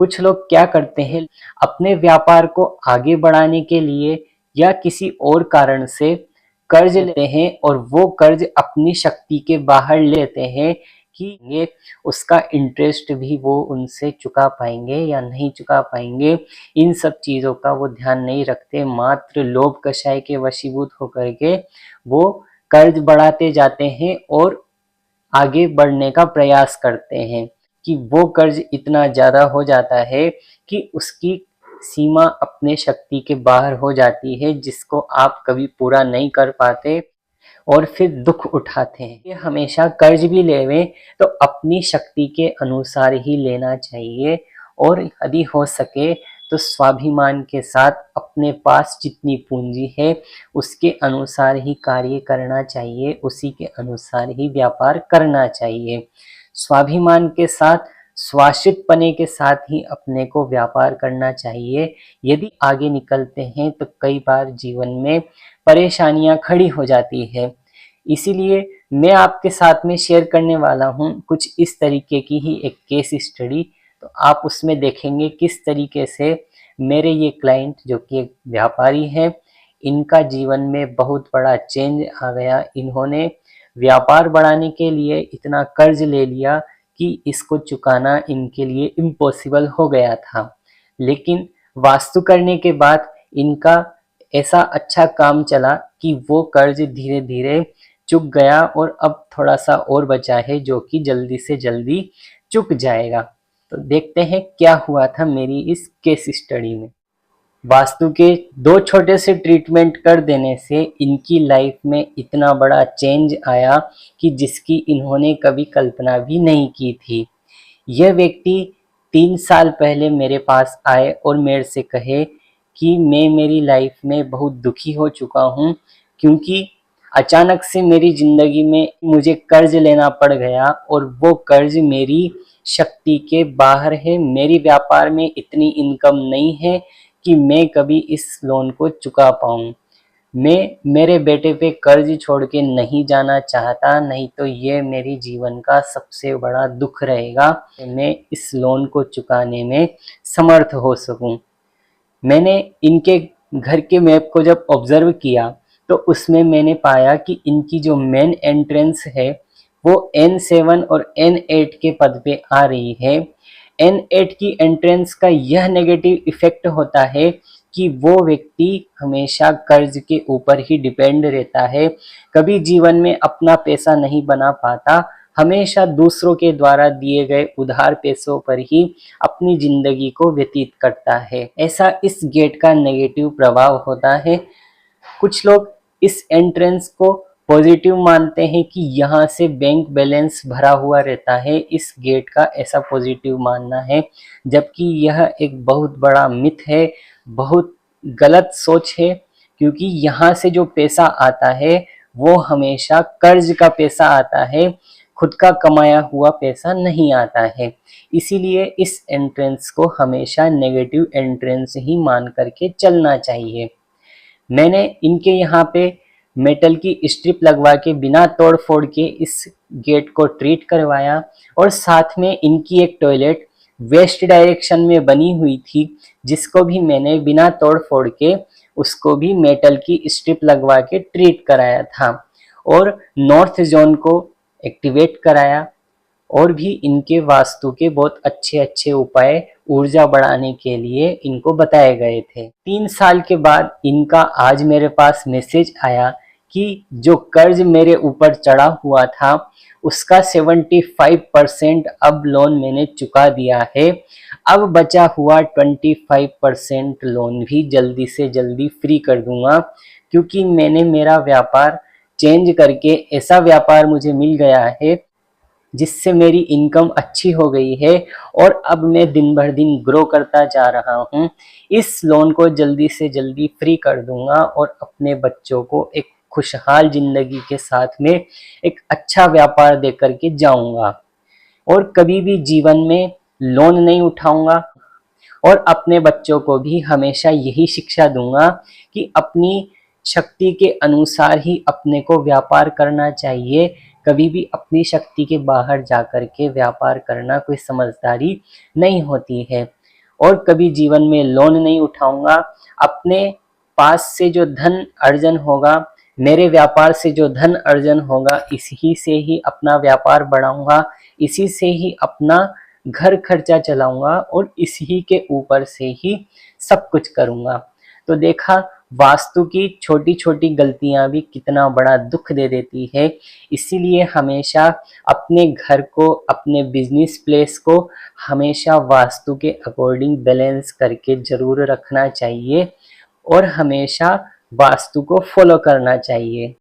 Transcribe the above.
कुछ लोग क्या करते हैं, अपने व्यापार को आगे बढ़ाने के लिए या किसी और कारण से कर्ज लेते हैं और वो कर्ज अपनी शक्ति के बाहर लेते हैं कि ये उसका इंटरेस्ट भी वो उनसे चुका पाएंगे या नहीं चुका पाएंगे। इन सब चीज़ों का वो ध्यान नहीं रखते, मात्र लोभ कषाय के वशीभूत होकर के वो कर्ज बढ़ाते जाते हैं और आगे बढ़ने का प्रयास करते हैं कि वो कर्ज इतना ज़्यादा हो जाता है कि उसकी सीमा अपने शक्ति के बाहर हो जाती है, जिसको आप कभी पूरा नहीं कर पाते और फिर दुख उठाते हैं। ये हमेशा कर्ज भी लेवें तो अपनी शक्ति के अनुसार ही लेना चाहिए और यदि हो सके तो स्वाभिमान के साथ अपने पास जितनी पूंजी है उसके अनुसार ही कार्य करना चाहिए, उसी के अनुसार ही व्यापार करना चाहिए। स्वाभिमान के साथ स्वाश्रित पने के साथ ही अपने को व्यापार करना चाहिए। यदि आगे निकलते हैं तो कई बार जीवन में परेशानियां खड़ी हो जाती है। इसीलिए मैं आपके साथ में शेयर करने वाला हूं कुछ इस तरीके की ही एक केस स्टडी। तो आप उसमें देखेंगे किस तरीके से मेरे ये क्लाइंट जो कि एक व्यापारी है, इनका जीवन में बहुत बड़ा चेंज आ गया। इन्होंने व्यापार बढ़ाने के लिए इतना कर्ज ले लिया कि इसको चुकाना इनके लिए इम्पॉसिबल हो गया था, लेकिन वास्तु करने के बाद इनका ऐसा अच्छा काम चला कि वो कर्ज धीरे धीरे चुक गया और अब थोड़ा सा और बचा है जो कि जल्दी से जल्दी चुक जाएगा। तो देखते हैं क्या हुआ था मेरी इस केस स्टडी में। वास्तु के दो छोटे से ट्रीटमेंट कर देने से इनकी लाइफ में इतना बड़ा चेंज आया कि जिसकी इन्होंने कभी कल्पना भी नहीं की थी। यह व्यक्ति 3 साल पहले मेरे पास आए और मेरे से कहे कि मैं मेरी लाइफ में बहुत दुखी हो चुका हूँ, क्योंकि अचानक से मेरी ज़िंदगी में मुझे कर्ज लेना पड़ गया और वो कर्ज मेरी शक्ति के बाहर है। मेरी व्यापार में इतनी इनकम नहीं है कि मैं कभी इस लोन को चुका पाऊँ। मैं मेरे बेटे पे कर्ज छोड़ के नहीं जाना चाहता, नहीं तो ये मेरी जीवन का सबसे बड़ा दुख रहेगा। मैं इस लोन को चुकाने में समर्थ हो सकूं। मैंने इनके घर के मैप को जब ऑब्जर्व किया तो उसमें मैंने पाया कि इनकी जो मेन एंट्रेंस है वो N7 और N8 के पद पे आ रही है। N8 की एंट्रेंस का यह नेगेटिव इफेक्ट होता है कि वो व्यक्ति हमेशा कर्ज के ऊपर ही डिपेंड रहता है, कभी जीवन में अपना पैसा नहीं बना पाता, हमेशा दूसरों के द्वारा दिए गए उधार पैसों पर ही अपनी जिंदगी को व्यतीत करता है। ऐसा इस गेट का नेगेटिव प्रभाव होता है। कुछ लोग इस एंट्रेंस को पॉजिटिव मानते हैं कि यहाँ से बैंक बैलेंस भरा हुआ रहता है, इस गेट का ऐसा पॉजिटिव मानना है, जबकि यह एक बहुत बड़ा मिथ है, बहुत गलत सोच है। क्योंकि यहाँ से जो पैसा आता है वो हमेशा कर्ज का पैसा आता है, खुद का कमाया हुआ पैसा नहीं आता है। इसीलिए इस एंट्रेंस को हमेशा नेगेटिव एंट्रेंस ही मान करके चलना चाहिए। मैंने इनके यहाँ पे मेटल की स्ट्रिप लगवा के बिना तोड़ फोड़ के इस गेट को ट्रीट करवाया और साथ में इनकी एक टॉयलेट वेस्ट डायरेक्शन में बनी हुई थी, जिसको भी मैंने बिना तोड़ फोड़ के उसको भी मेटल की स्ट्रिप लगवा के ट्रीट कराया था और नॉर्थ जोन को एक्टिवेट कराया। और भी इनके वास्तु के बहुत अच्छे अच्छे उपाय ऊर्जा बढ़ाने के लिए इनको बताए गए थे। 3 साल के बाद इनका आज मेरे पास मैसेज आया कि जो कर्ज मेरे ऊपर चढ़ा हुआ था उसका 75% अब लोन मैंने चुका दिया है। अब बचा हुआ 25% लोन भी जल्दी से जल्दी फ्री कर दूंगा, क्योंकि मैंने मेरा व्यापार चेंज करके ऐसा व्यापार मुझे मिल गया है जिससे मेरी इनकम अच्छी हो गई है और अब मैं दिन भर दिन ग्रो करता जा रहा हूँ। इस लोन को जल्दी से जल्दी फ्री कर दूंगा और अपने बच्चों को एक खुशहाल जिंदगी के साथ में एक अच्छा व्यापार दे करके जाऊंगा और कभी भी जीवन में लोन नहीं उठाऊंगा। और अपने बच्चों को भी हमेशा यही शिक्षा दूंगा कि अपनी शक्ति के अनुसार ही अपने को व्यापार करना चाहिए। कभी भी अपनी शक्ति के बाहर जाकर के व्यापार करना कोई समझदारी नहीं होती है। और कभी जीवन में लोन नहीं उठाऊंगा। अपने पास से जो धन अर्जन होगा, मेरे व्यापार से जो धन अर्जन होगा, इसी से ही अपना व्यापार बढ़ाऊंगा, इसी से ही अपना घर खर्चा चलाऊंगा और इसी के ऊपर से ही सब कुछ करूंगा। तो देखा, वास्तु की छोटी छोटी गलतियां भी कितना बड़ा दुख दे देती है। इसीलिए हमेशा अपने घर को, अपने बिजनेस प्लेस को हमेशा वास्तु के अकॉर्डिंग बैलेंस करके जरूर रखना चाहिए और हमेशा वास्तु को फॉलो करना चाहिए।